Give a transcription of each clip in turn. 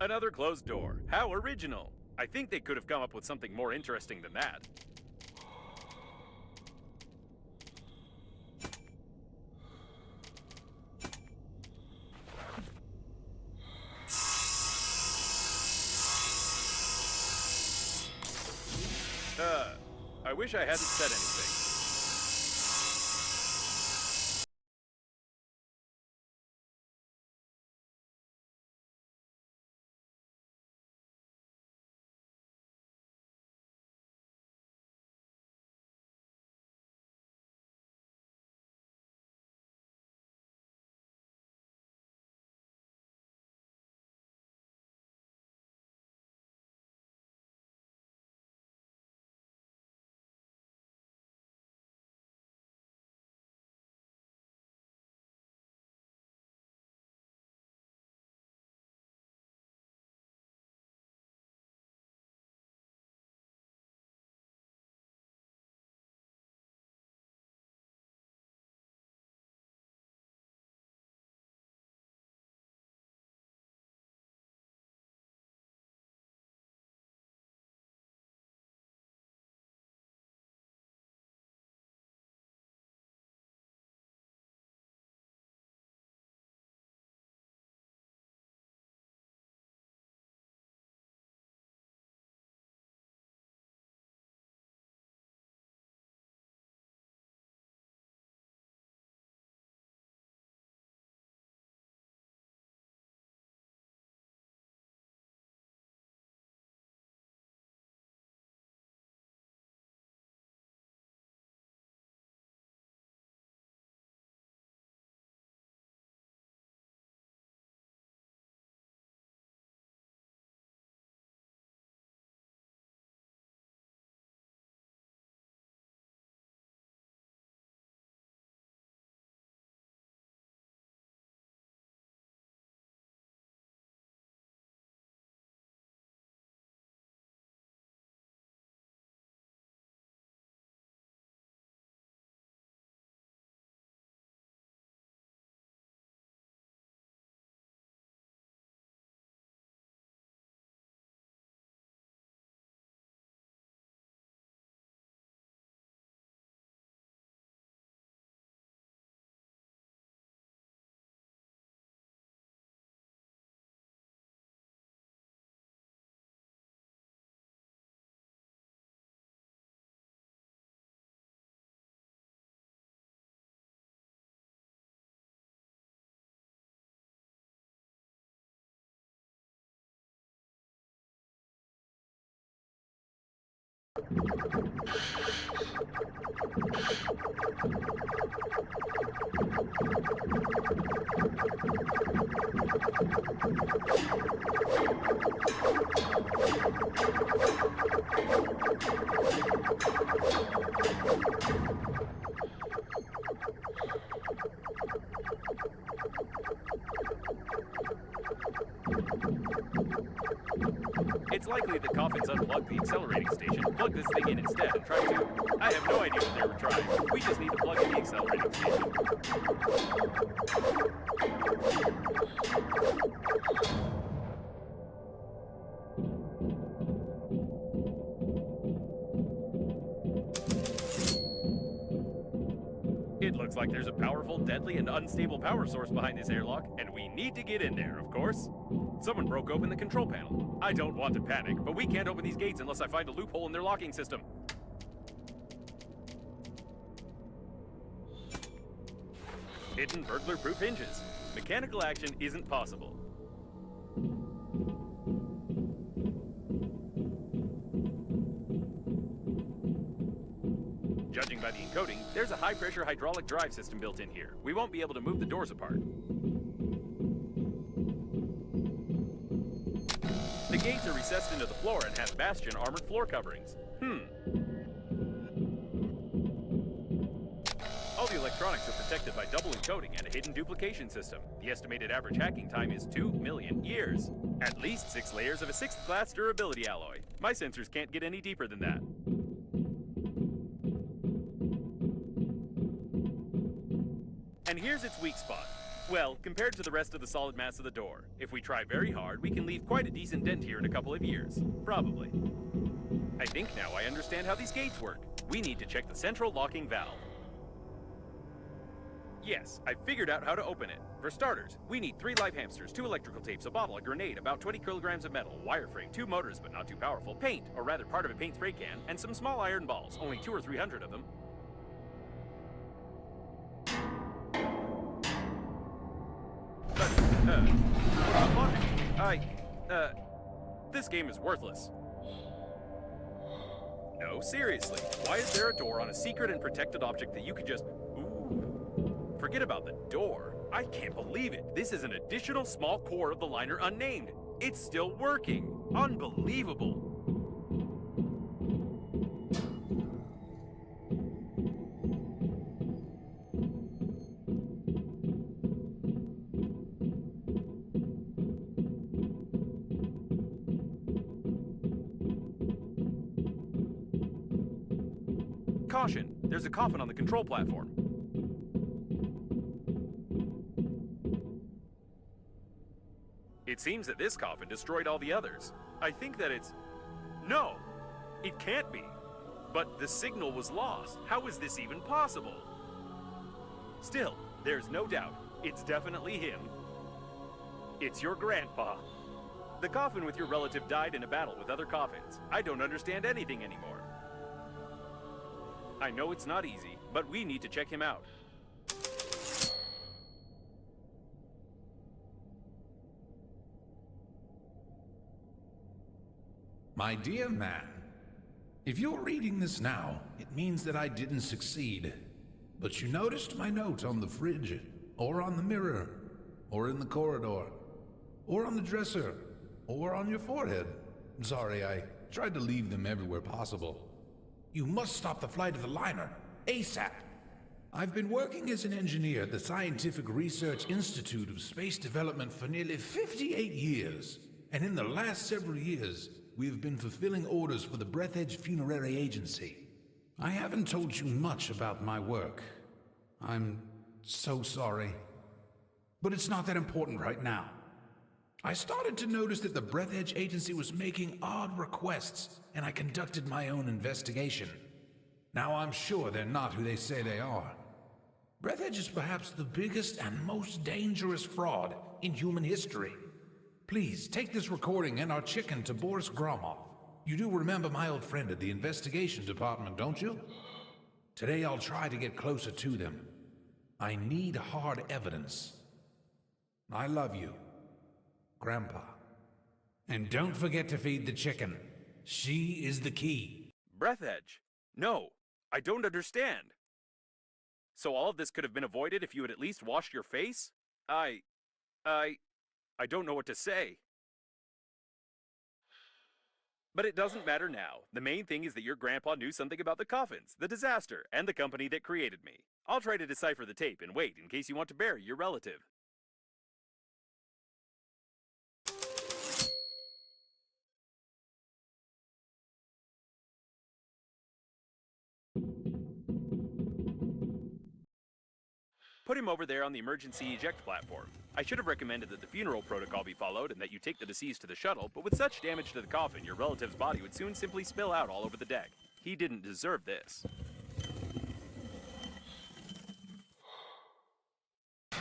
Another closed door. How original. I think they could have come up with something more interesting than that. I wish I hadn't said anything. It's likely the coffins unplugged the accelerating station, plug this thing in instead, and try to... I have no idea what they were trying. We just need to plug in the accelerating station. It looks like there's a powerful, deadly, and unstable power source behind this airlock, and we need to get in there, of course. Someone broke open the control panel. I don't want to panic, but we can't open these gates unless I find a loophole in their locking system. Hidden burglar-proof hinges. Mechanical action isn't possible. Judging by the encoding, there's a high-pressure hydraulic drive system built in here. We won't be able to move the doors apart. The gates are recessed into the floor and have bastion armored floor coverings. All the electronics are protected by double encoding and a hidden duplication system. The estimated average hacking time is 2 million years. At least 6 layers of a 6th class durability alloy. My sensors can't get any deeper than that. And here's its weak spot. Well, compared to the rest of the solid mass of the door, if we try very hard, we can leave quite a decent dent here in a couple of years. Probably. I think now I understand how these gates work. We need to check the central locking valve. Yes, I figured out how to open it. For starters, we need 3 live hamsters, 2 electrical tapes, a bottle, a grenade, about 20 kilograms of metal, wireframe, 2 motors but not too powerful, paint, or rather part of a paint spray can, and some small iron balls, only 200 or 300 of them. This game is worthless. No, seriously, why is there a door on a secret and protected object that you could just... Ooh. Forget about the door. I can't believe it. This is an additional small core of the liner unnamed. It's still working. Unbelievable. Caution, there's a coffin on the control platform. It seems that this coffin destroyed all the others. I think that it's... No! It can't be. But the signal was lost. How is this even possible? Still, there's no doubt. It's definitely him. It's your grandpa. The coffin with your relative died in a battle with other coffins. I don't understand anything anymore. I know it's not easy, but we need to check him out. My dear man, if you're reading this now, it means that I didn't succeed. But you noticed my note on the fridge, or on the mirror, or in the corridor, or on the dresser, or on your forehead. Sorry, I tried to leave them everywhere possible. You must stop the flight of the liner, ASAP. I've been working as an engineer at the Scientific Research Institute of Space Development for nearly 58 years. And in the last several years, we have been fulfilling orders for the Breathedge Funerary Agency. I haven't told you much about my work. I'm so sorry. But it's not that important right now. I started to notice that the Breathedge Agency was making odd requests, and I conducted my own investigation. Now I'm sure they're not who they say they are. Breathedge is perhaps the biggest and most dangerous fraud in human history. Please, take this recording and our chicken to Boris Gromov. You do remember my old friend at the investigation department, don't you? Today I'll try to get closer to them. I need hard evidence. I love you, Grandpa. And don't forget to feed the chicken. She is the key. Breathedge? No, I don't understand. So all of this could have been avoided if you had at least washed your face? I don't know what to say. But it doesn't matter now. The main thing is that your grandpa knew something about the coffins, the disaster, and the company that created me. I'll try to decipher the tape and wait in case you want to bury your relative. Put him over there on the emergency eject platform. I should have recommended that the funeral protocol be followed and that you take the deceased to the shuttle, but with such damage to the coffin, your relative's body would soon simply spill out all over the deck. He didn't deserve this.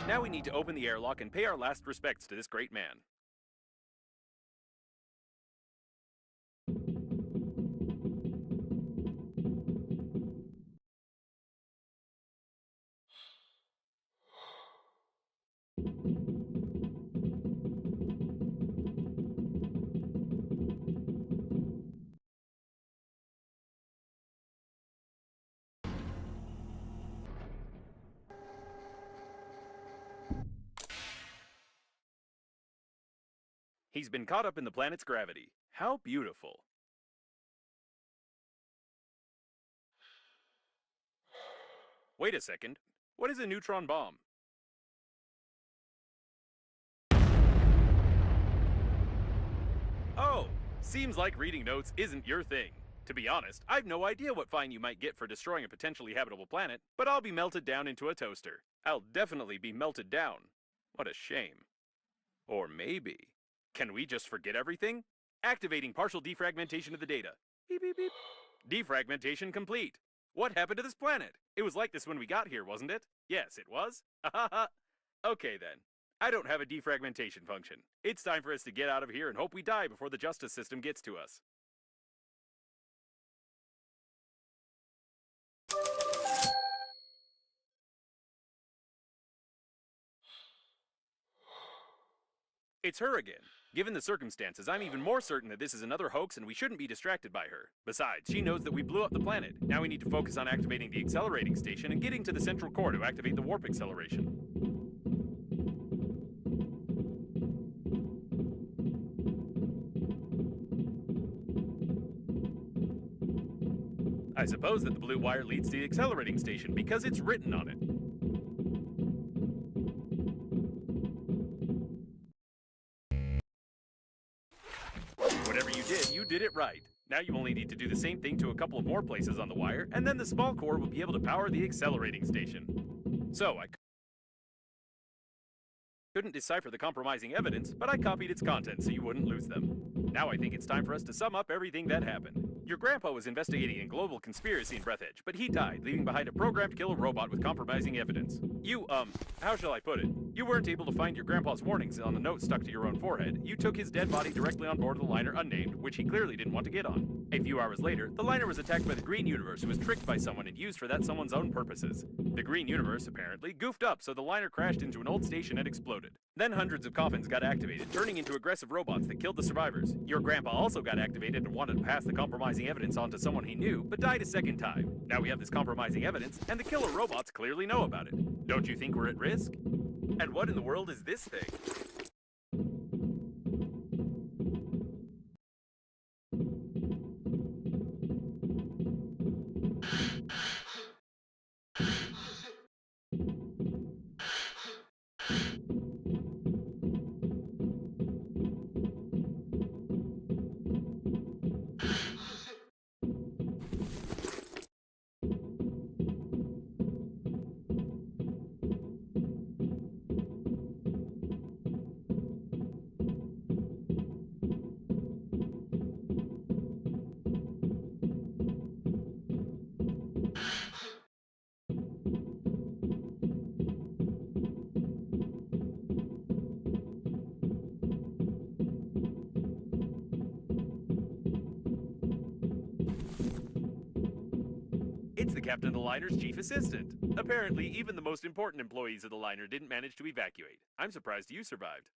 Now we need to open the airlock and pay our last respects to this great man. He's been caught up in the planet's gravity. How beautiful. Wait a second. What is a neutron bomb? Oh, seems like reading notes isn't your thing. To be honest, I've no idea what fine you might get for destroying a potentially habitable planet, but I'll be melted down into a toaster. I'll definitely be melted down. What a shame. Or maybe, can we just forget everything? Activating partial defragmentation of the data. Beep, beep, beep. Defragmentation complete. What happened to this planet? It was like this when we got here, wasn't it? Yes, it was. Okay then. I don't have a defragmentation function. It's time for us to get out of here and hope we die before the justice system gets to us. It's her again. Given the circumstances, I'm even more certain that this is another hoax and we shouldn't be distracted by her. Besides, she knows that we blew up the planet. Now we need to focus on activating the accelerating station and getting to the central core to activate the warp acceleration. I suppose that the blue wire leads to the accelerating station because it's written on it. Whatever you did it right. Now you only need to do the same thing to a couple of more places on the wire, and then the small core will be able to power the accelerating station. So I couldn't decipher the compromising evidence, but I copied its contents so you wouldn't lose them. Now I think it's time for us to sum up everything that happened. Your grandpa was investigating a global conspiracy in Breathedge, but he died, leaving behind a programmed killer robot with compromising evidence. You, how shall I put it? You weren't able to find your grandpa's warnings on the note stuck to your own forehead. You took his dead body directly on board of the liner unnamed, which he clearly didn't want to get on. A few hours later, the liner was attacked by the Green Universe, who was tricked by someone and used for that someone's own purposes. The Green Universe, apparently, goofed up, so the liner crashed into an old station and exploded. Then hundreds of coffins got activated, turning into aggressive robots that killed the survivors. Your grandpa also got activated and wanted to pass the compromising evidence on to someone he knew, but died a second time. Now we have this compromising evidence, and the killer robots clearly know about it. Don't you think we're at risk? And what in the world is this thing? It's the captain of the liner's chief assistant. Apparently, even the most important employees of the liner didn't manage to evacuate. I'm surprised you survived.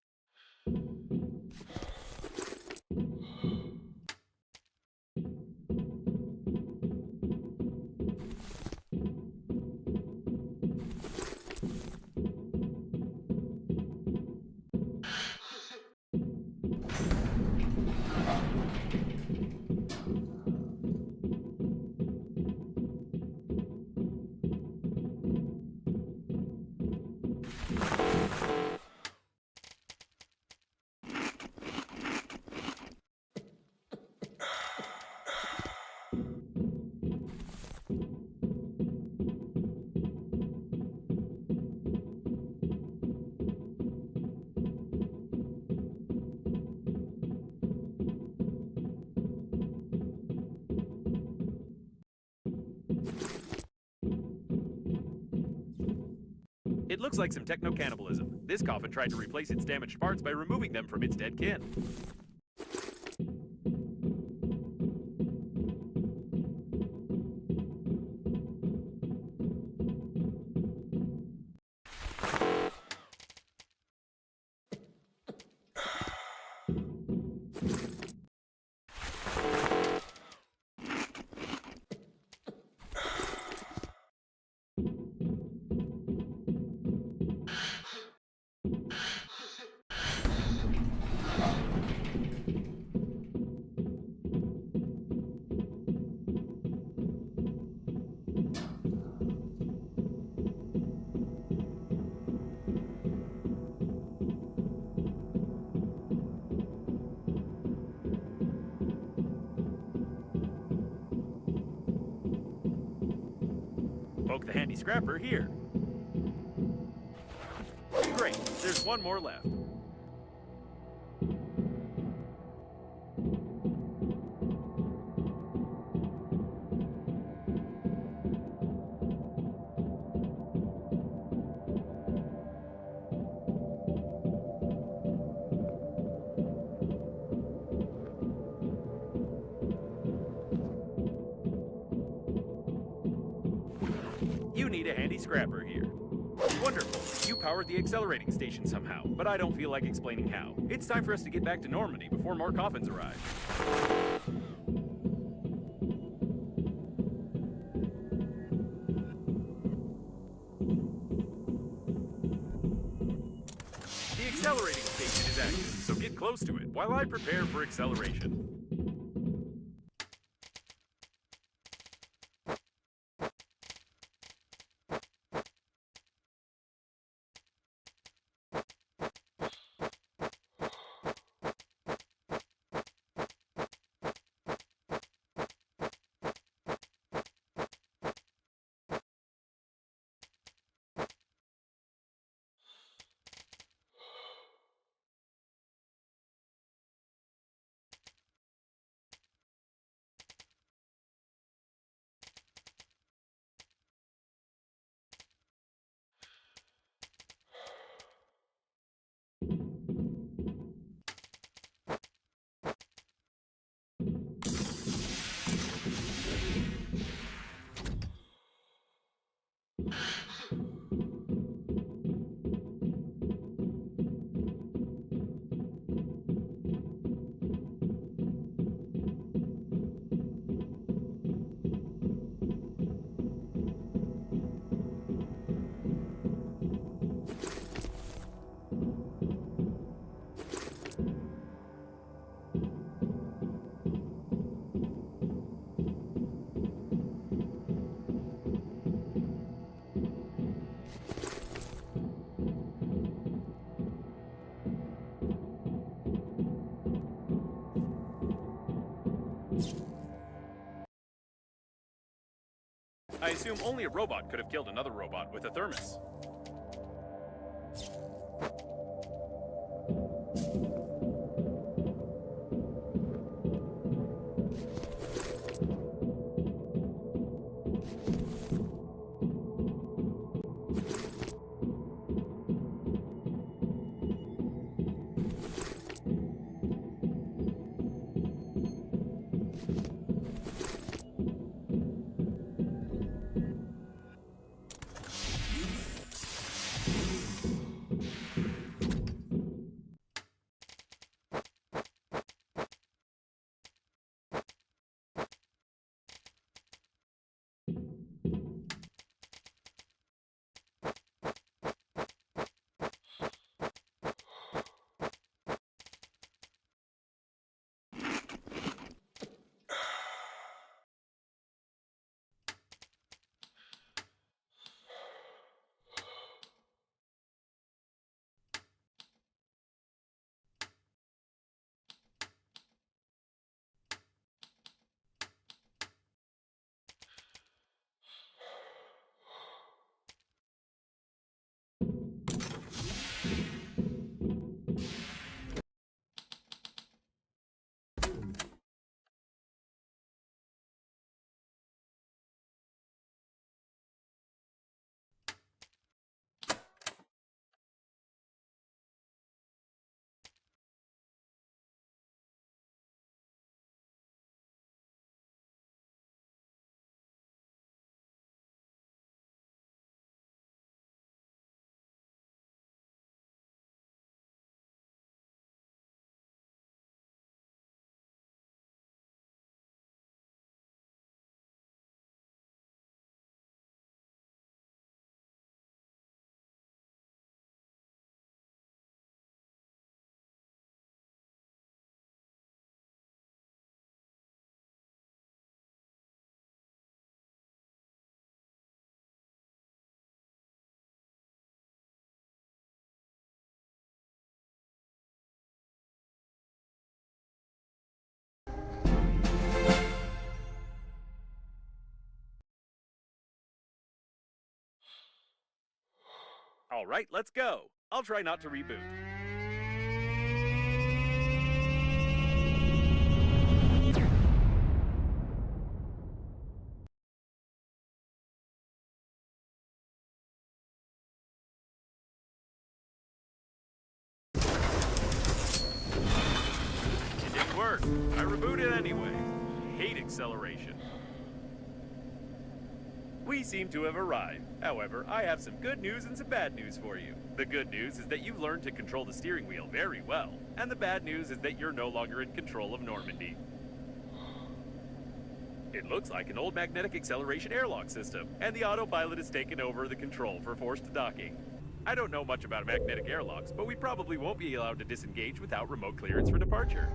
It looks like some techno-cannibalism. This coffin tried to replace its damaged parts by removing them from its dead kin. Poke the handy scrapper here. Great, There's one more left. You need a handy scrapper here. Wonderful. You powered the accelerating station somehow, but I don't feel like explaining how. It's time for us to get back to Normandy before more coffins arrive. The accelerating station is active, so get close to it while I prepare for acceleration. I assume only a robot could have killed another robot with a thermos. All right, let's go. I'll try not to reboot. It didn't work. I rebooted anyway. Hate acceleration. We seem to have arrived. However, I have some good news and some bad news for you. The good news is that you've learned to control the steering wheel very well. And the bad news is that you're no longer in control of Normandy. It looks like an old magnetic acceleration airlock system, and the autopilot has taken over the control for forced docking. I don't know much about magnetic airlocks, but we probably won't be allowed to disengage without remote clearance for departure.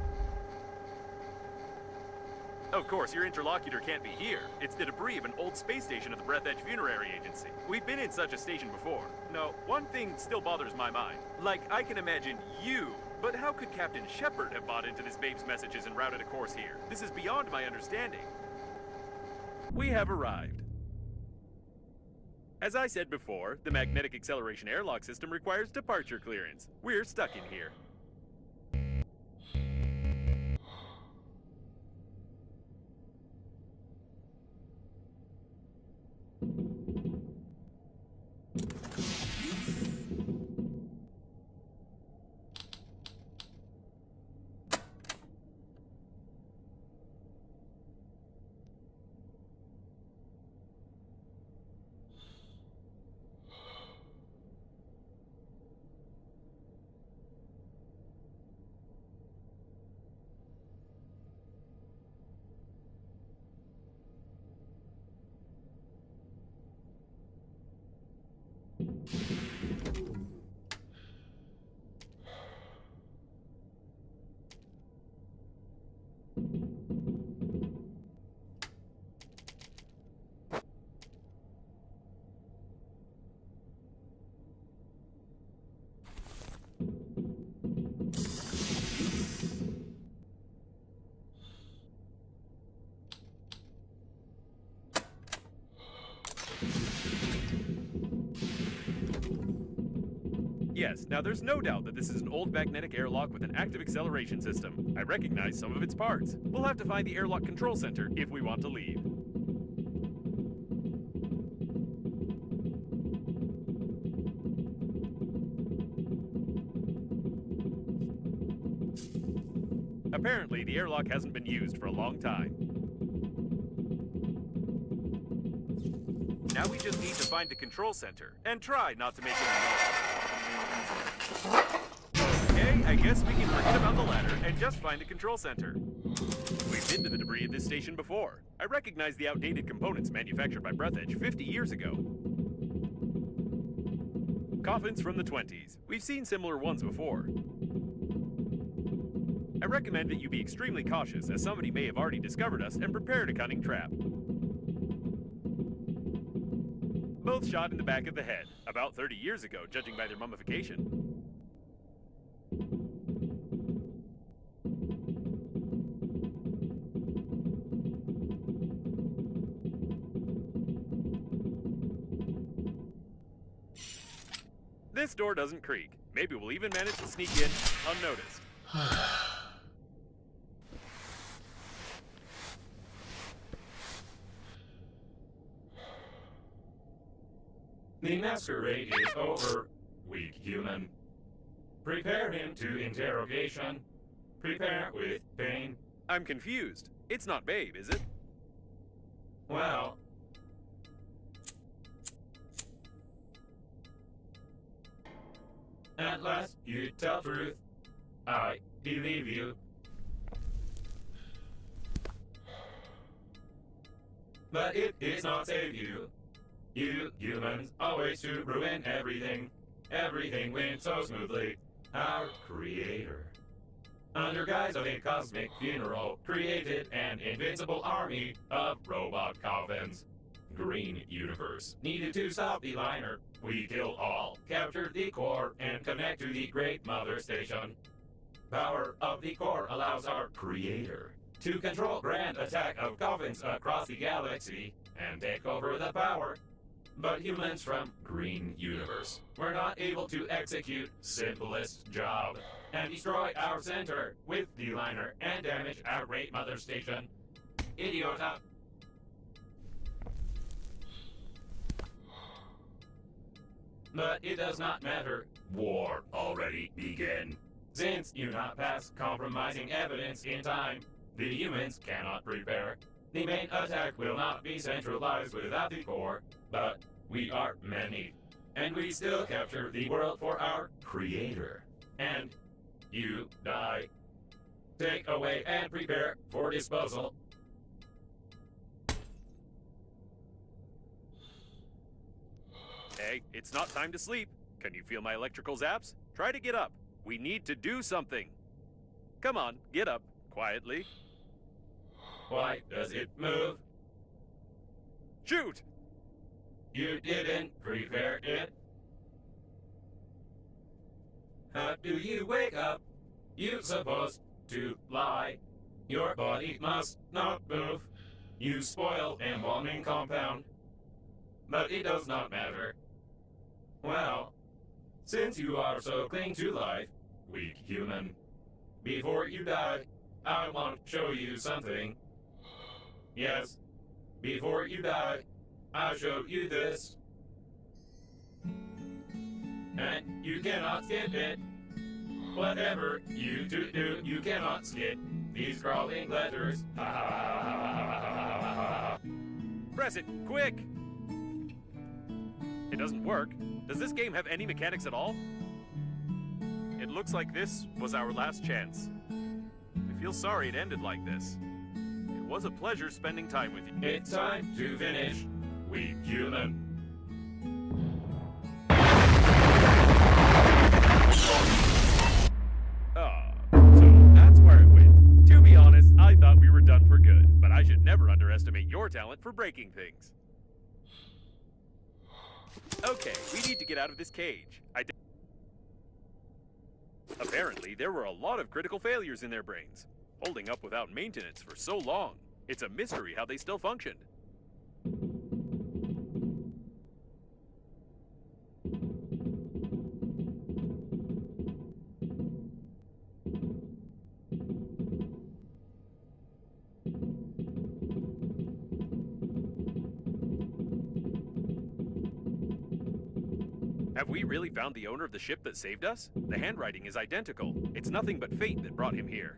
Of course, your interlocutor can't be here. It's the debris of an old space station of the Breathedge Funerary Agency. We've been in such a station before. No, one thing still bothers my mind. Like, I can imagine you, but how could Captain Shepard have bought into this babe's messages and routed a course here? This is beyond my understanding. We have arrived. As I said before, the magnetic acceleration airlock system requires departure clearance. We're stuck in here. Yes, now there's no doubt that this is an old magnetic airlock with an active acceleration system. I recognize some of its parts. We'll have to find the airlock control center if we want to leave. Apparently, the airlock hasn't been used for a long time. Now we just need to find the control center and try not to make any noise. Okay, I guess we can forget about the ladder and just find the control center. We've been to the debris of this station before. I recognize the outdated components manufactured by Breathedge 50 years ago. Coffins from the 20s. We've seen similar ones before. I recommend that you be extremely cautious, as somebody may have already discovered us and prepared a cunning trap. Both shot in the back of the head, about 30 years ago, judging by their mummification. This door doesn't creak. Maybe we'll even manage to sneak in unnoticed. The masquerade is over, weak human. Prepare him to interrogation. Prepare with pain. I'm confused. It's not Babe, is it? Well, at last you tell truth. I believe you. But it is not save you. You humans always to ruin everything. Everything went so smoothly. Our creator, under guise of a cosmic funeral, created an invincible army of robot coffins. Green Universe needed to stop the liner. We killed all, captured the core, and connect to the Great Mother Station. Power of the core allows our creator to control grand attack of coffins across the galaxy and take over the power. But humans from Green Universe were not able to execute simplest job and destroy our center with D-liner and damage our great mother station. Idiota. But it does not matter. War already began. Since you not pass compromising evidence in time, the humans cannot prepare. The main attack will not be centralized without the core, but we are many. And we still capture the world for our creator. And you die. Take away and prepare for disposal. Hey, it's not time to sleep. Can you feel my electrical zaps? Try to get up. We need to do something. Come on, get up. Quietly. Why does it move? Shoot! You didn't prepare it. How do you wake up? You supposed to lie. Your body must not move. You spoil embalming compound. But it does not matter. Well, since you are so cling to life, weak human, before you die, I want to show you something. Yes, before you die, I'll show you this. And you cannot skip it. Whatever you do, you cannot skip these crawling letters. Ha ha ha ha ha ha ha ha. Press it, quick! It doesn't work. Does this game have any mechanics at all? It looks like this was our last chance. I feel sorry it ended like this. It was a pleasure spending time with you. It's time to finish, weak human. So that's where it went. To be honest, I thought we were done for good, but I should never underestimate your talent for breaking things. Okay, we need to get out of this cage. Apparently, there were a lot of critical failures in their brains, holding up without maintenance for so long. It's a mystery how they still functioned. Have we really found the owner of the ship that saved us? The handwriting is identical. It's nothing but fate that brought him here.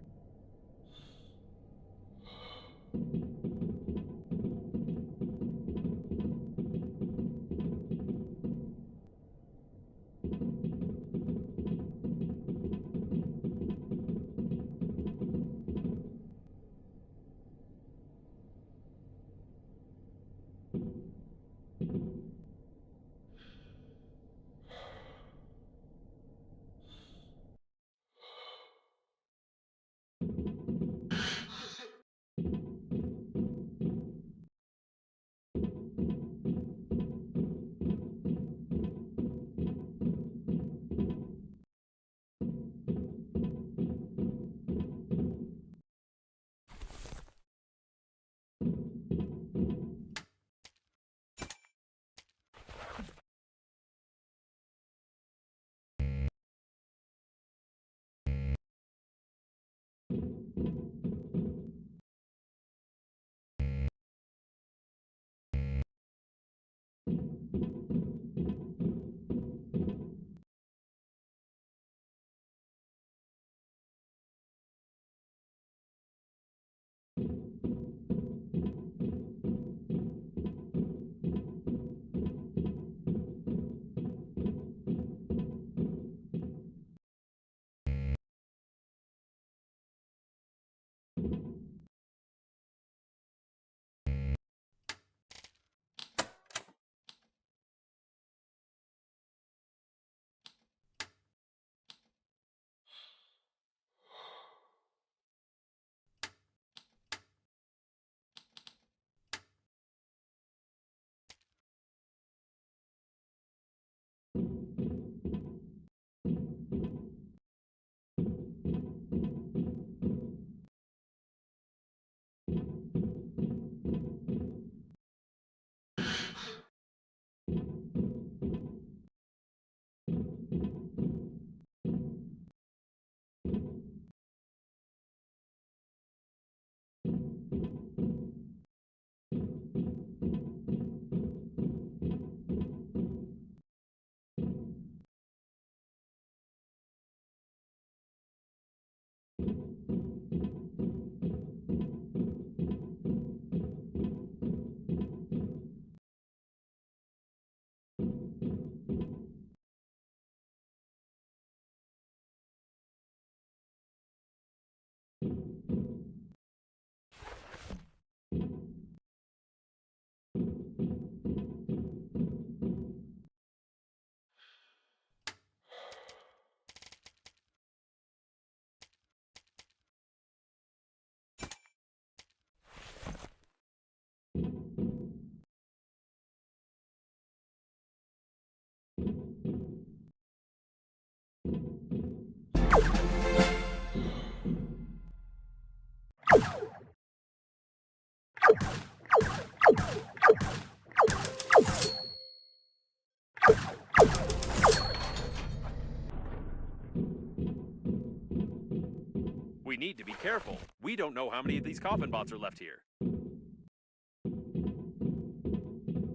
We need to be careful. We don't know how many of these coffin bots are left here.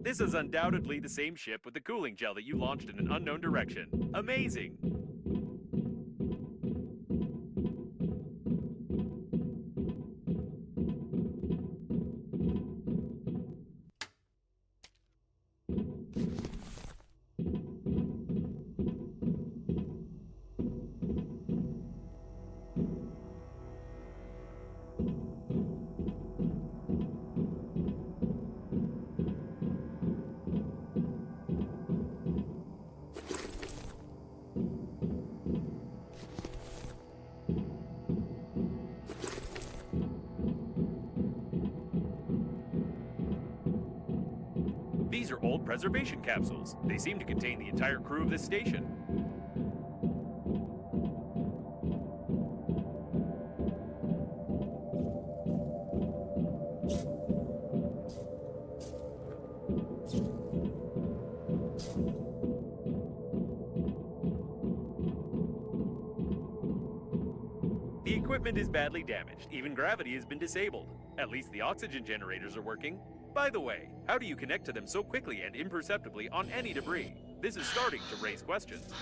This is undoubtedly the same ship with the cooling gel that you launched in an unknown direction. Amazing! These are old preservation capsules. They seem to contain the entire crew of this station. The equipment is badly damaged. Even gravity has been disabled. At least the oxygen generators are working. By the way, how do you connect to them so quickly and imperceptibly on any debris? This is starting to raise questions.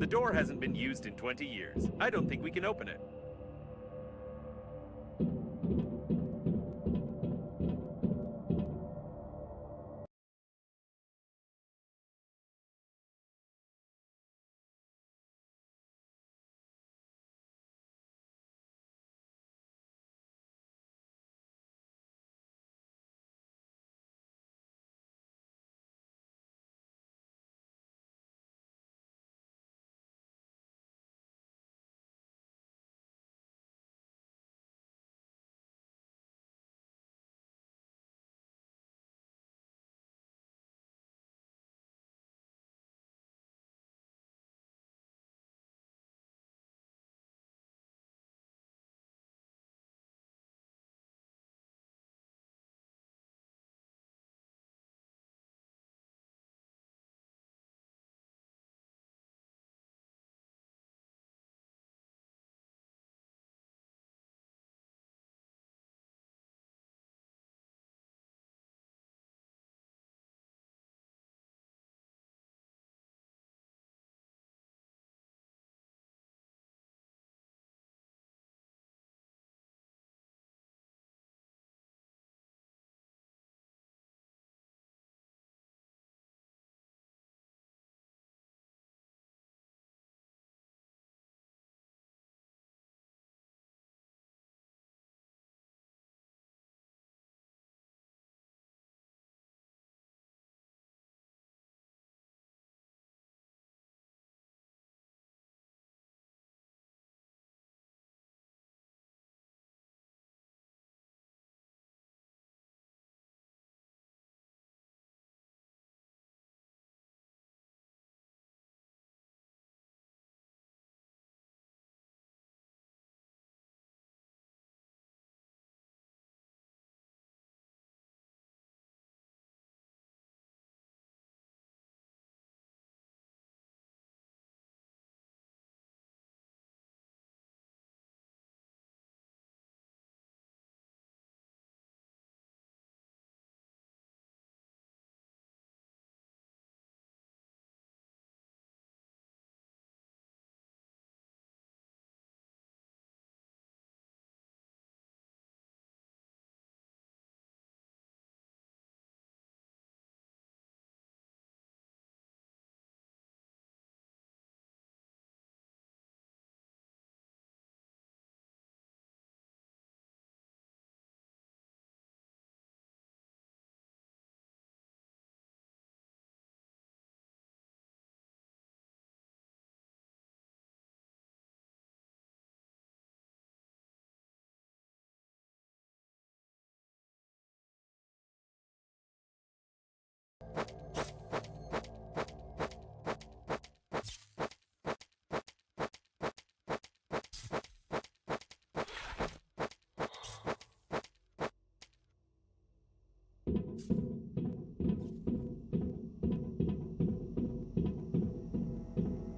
The door hasn't been used in 20 years. I don't think we can open it.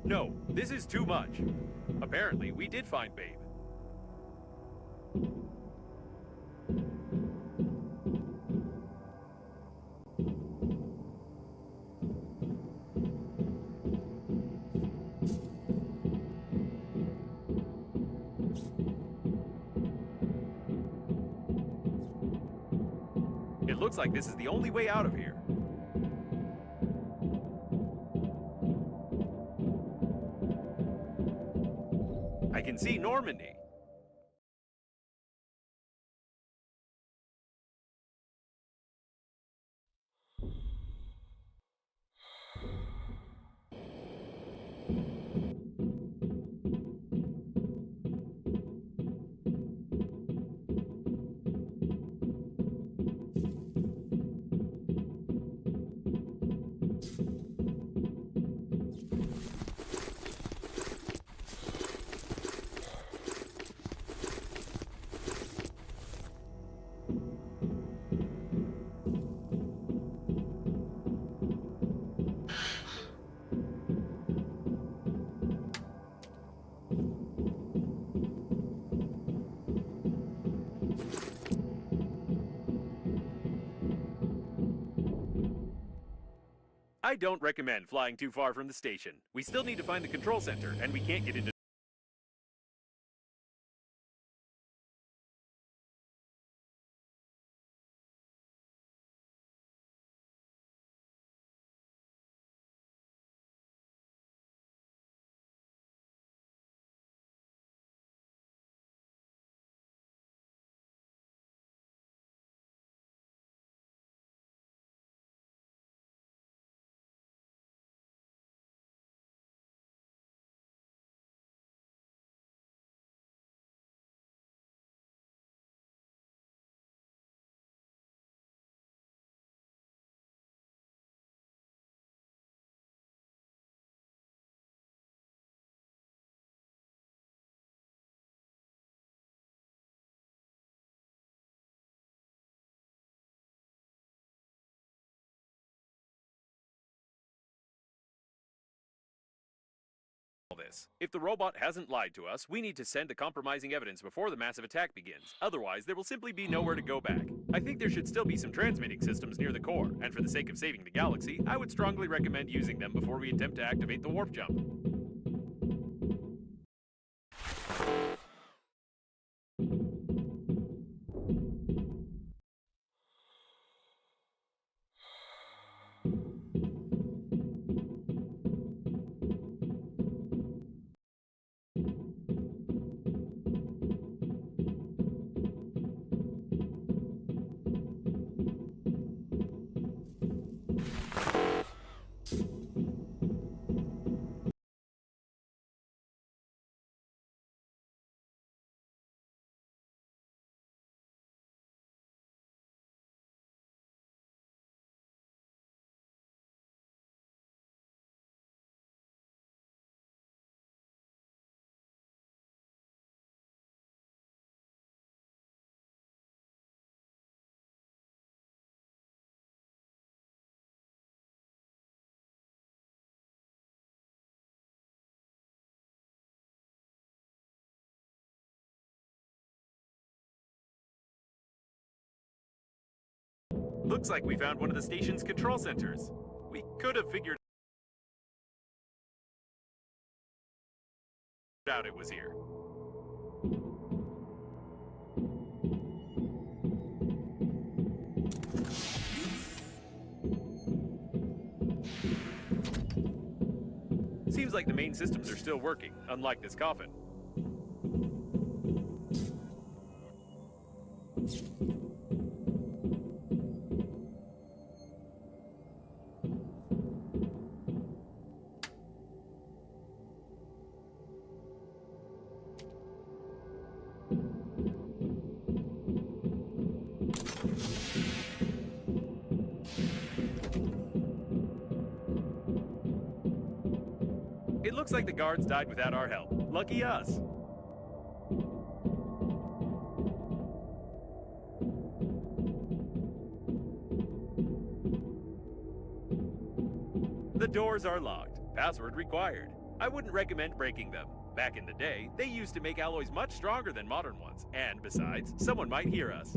No, this is too much. Apparently, we did find Babe. It looks like this is the only way out of here. I can see Normandy. I don't recommend flying too far from the station. We still need to find the control center, and we can't get into all this. If the robot hasn't lied to us, we need to send the compromising evidence before the massive attack begins. Otherwise, there will simply be nowhere to go back. I think there should still be some transmitting systems near the core, and for the sake of saving the galaxy, I would strongly recommend using them before we attempt to activate the warp jump. Looks like we found one of the station's control centers. We could have figured out it was here. Seems like the main systems are still working, unlike this coffin. It looks like the guards died without our help. Lucky us. The doors are locked. Password required. I wouldn't recommend breaking them. Back in the day, they used to make alloys much stronger than modern ones, and besides, someone might hear us.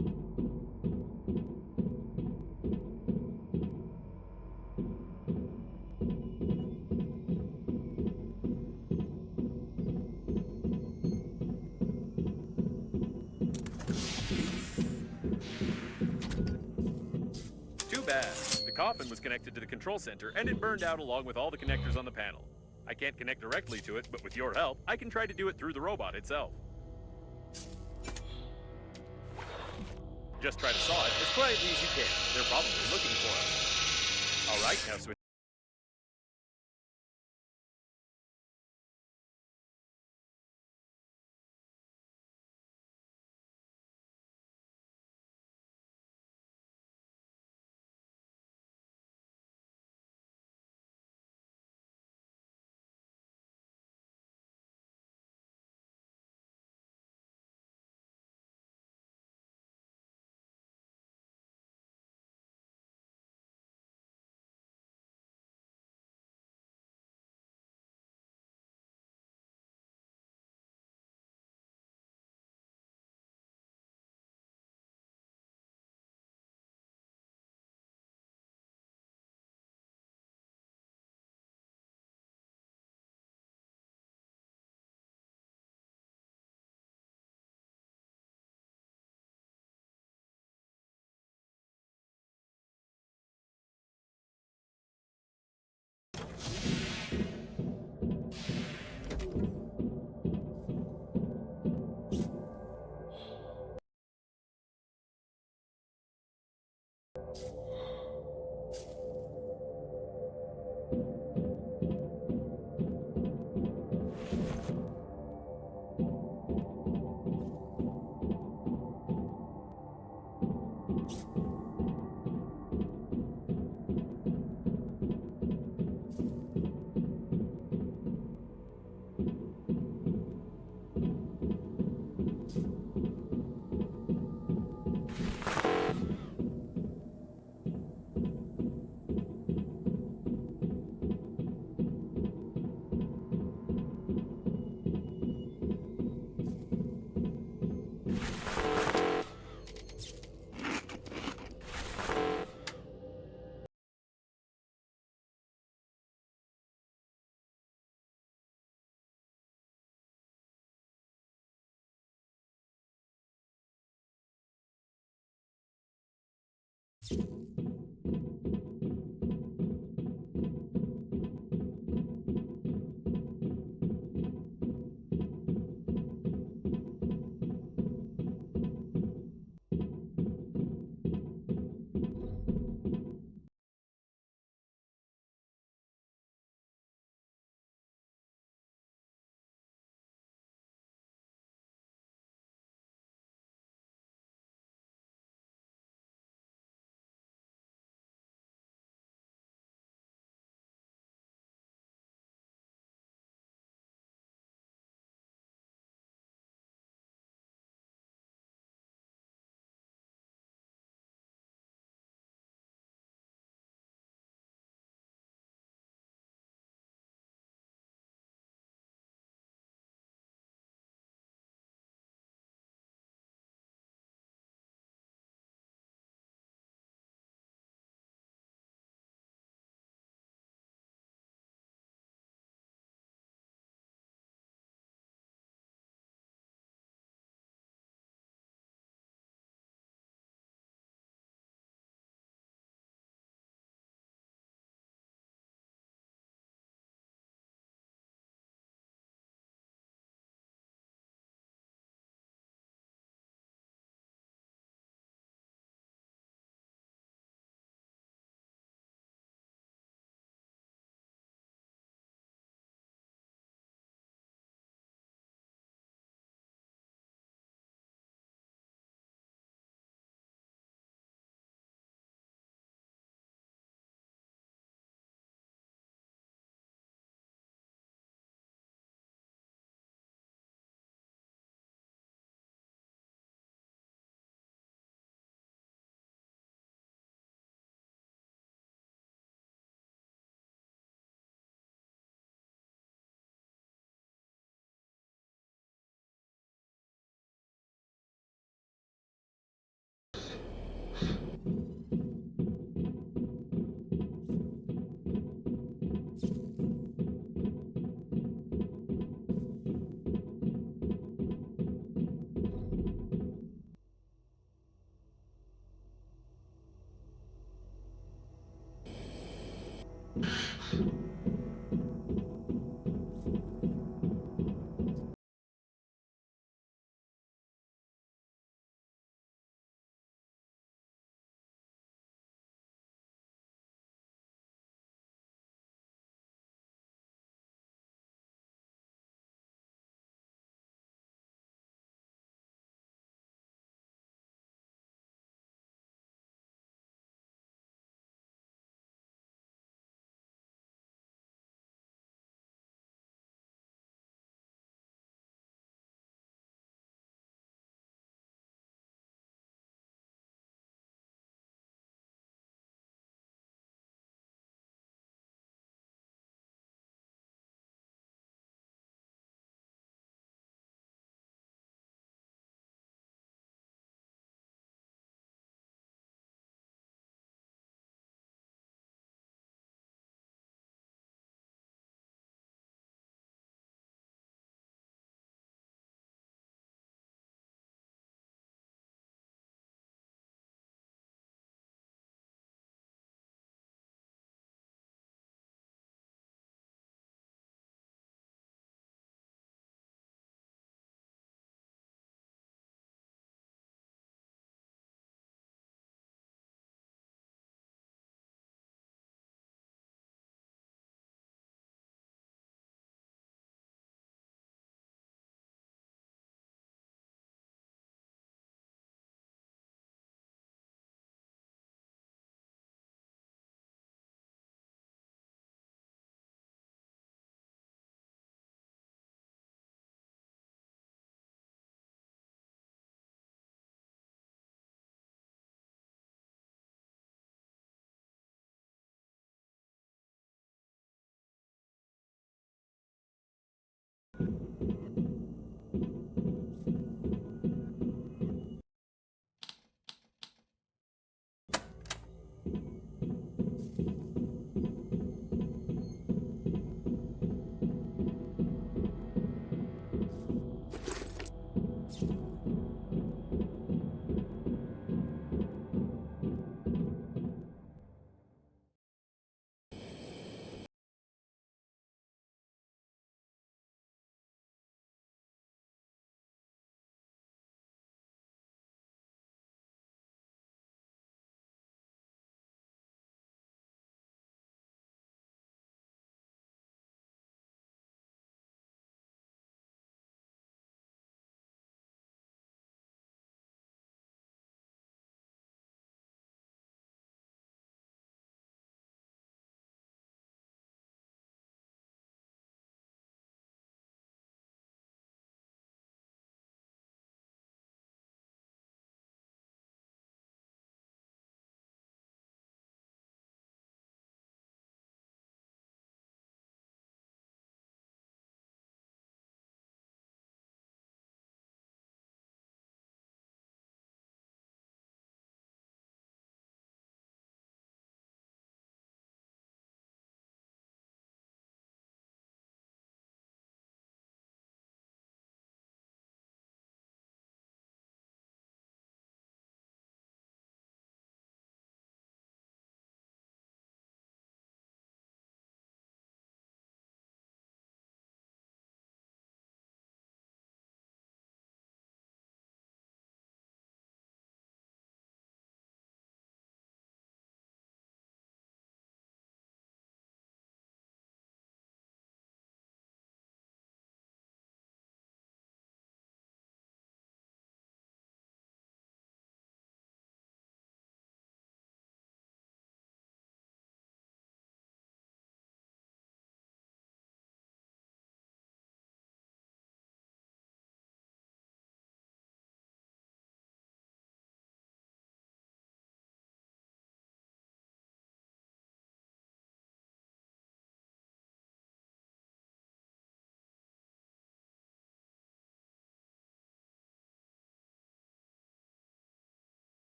Too bad. The coffin was connected to the control center, and it burned out along with all the connectors on the panel. I can't connect directly to it, but with your help, I can try to do it through the robot itself. Just try to saw it as quietly as you can. They're probably looking for us. All right, now switch.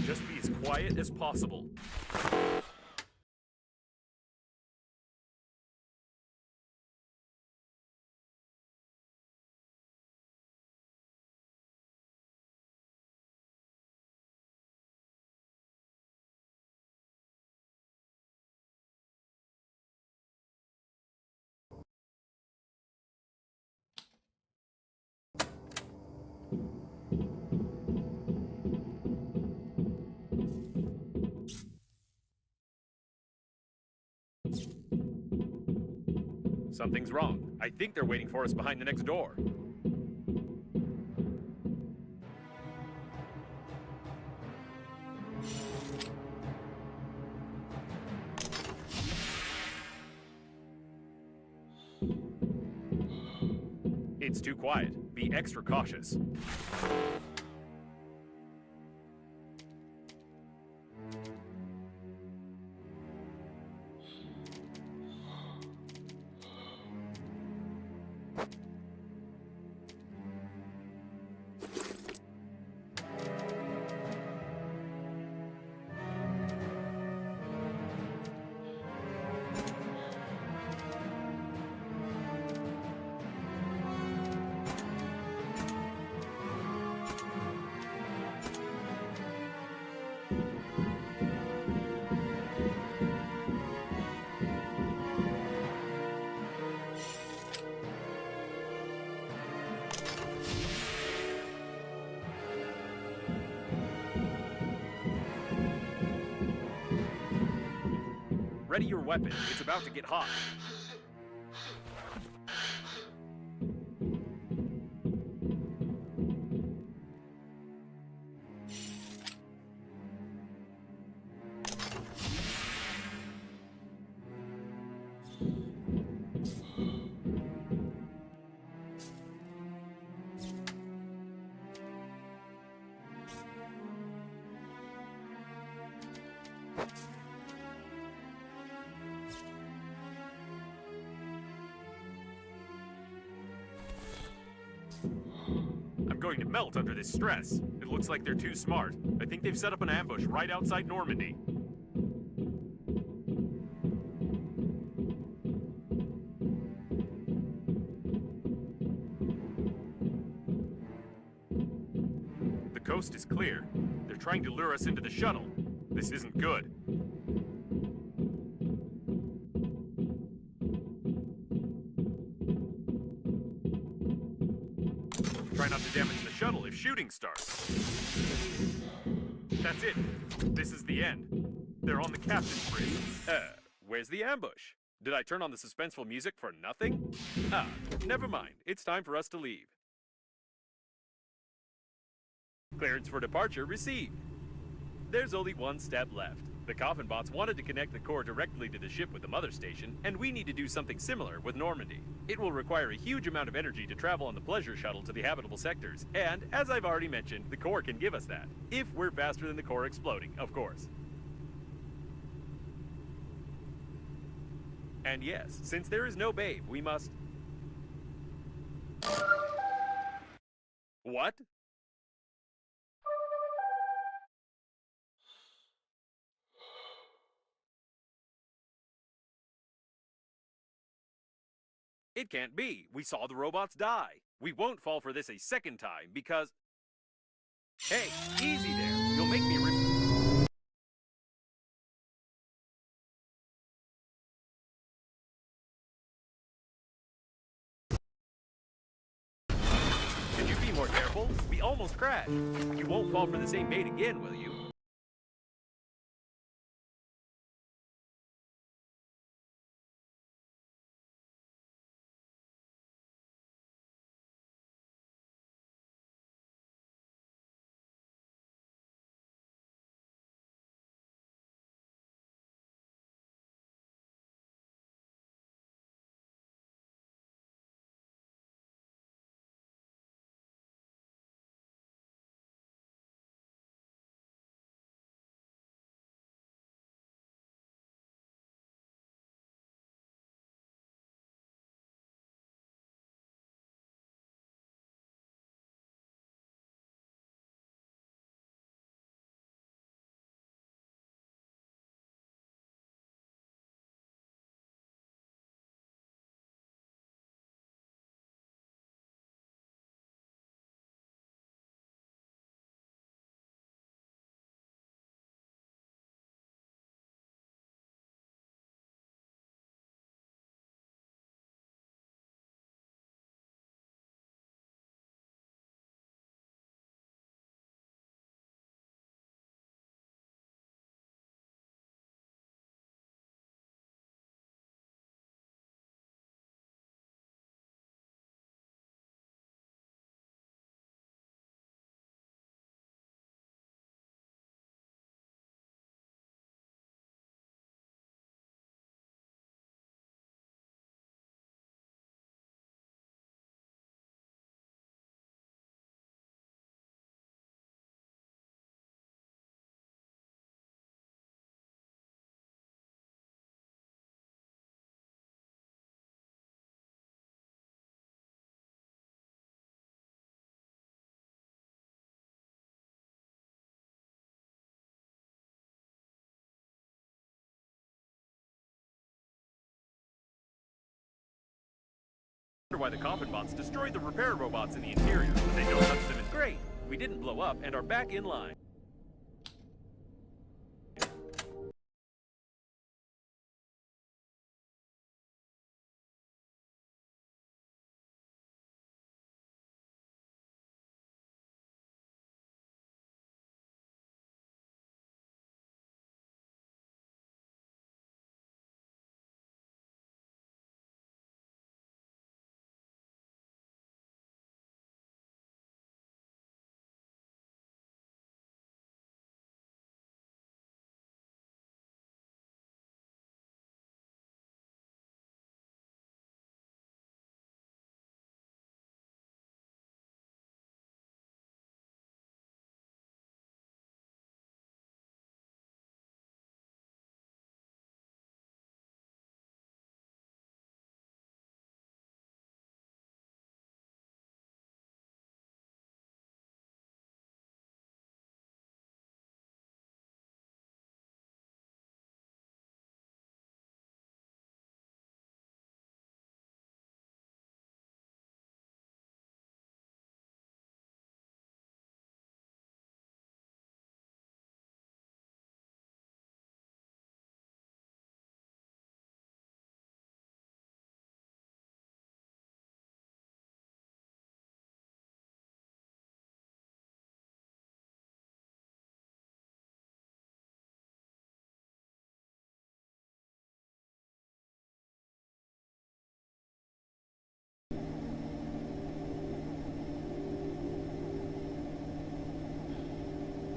Just be as quiet as possible. Something's wrong. I think they're waiting for us behind the next door. It's too quiet. Be extra cautious. Ready your weapon. It's about to get hot. going to melt under this stress. It looks like they're too smart. I think they've set up an ambush right outside Normandy. The coast is clear. They're trying to lure us into the shuttle. This isn't good. Try not to damage the shuttle if shooting starts. That's it. This is the end. They're on the captain's bridge. Where's the ambush? Did I turn on the suspenseful music for nothing? Ah, never mind. It's time for us to leave. Clearance for departure received. There's only one step left. The coffin bots wanted to connect the core directly to the ship with the mother station, and we need to do something similar with Normandy. It will require a huge amount of energy to travel on the pleasure shuttle to the habitable sectors, and, as I've already mentioned, the core can give us that. If we're faster than the core exploding, of course. And yes, since there is no babe, we must... What? It can't be. We saw the robots die. We won't fall for this a second time because... Hey, easy there. You'll make me Could you be more careful? We almost crashed. You won't fall for the same bait again, will you? Why the coffin bots destroyed the repair robots in the interior. They don't touch them is great. We didn't blow up and are back in line.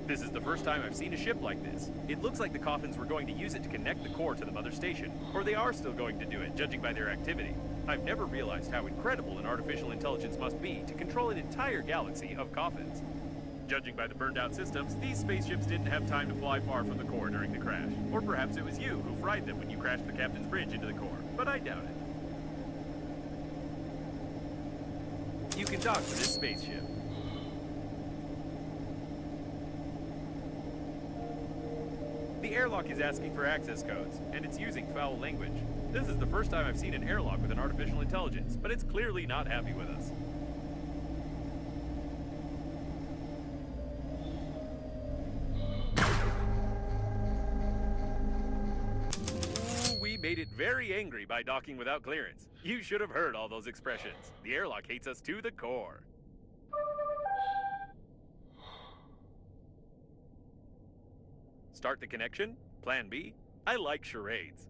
This is the first time I've seen a ship like this. It looks like the coffins were going to use it to connect the core to the mother station, or they are still going to do it, judging by their activity. I've never realized how incredible an artificial intelligence must be to control an entire galaxy of coffins. Judging by the burned out systems, these spaceships didn't have time to fly far from the core during the crash. Or perhaps it was you who fried them when you crashed the captain's bridge into the core, but I doubt it. You can dock to this spaceship. The airlock is asking for access codes, and it's using foul language. This is the first time I've seen an airlock with an artificial intelligence, but it's clearly not happy with us. Ooh, we made it very angry by docking without clearance. You should have heard all those expressions. The airlock hates us to the core. Start the connection? Plan B? I like charades.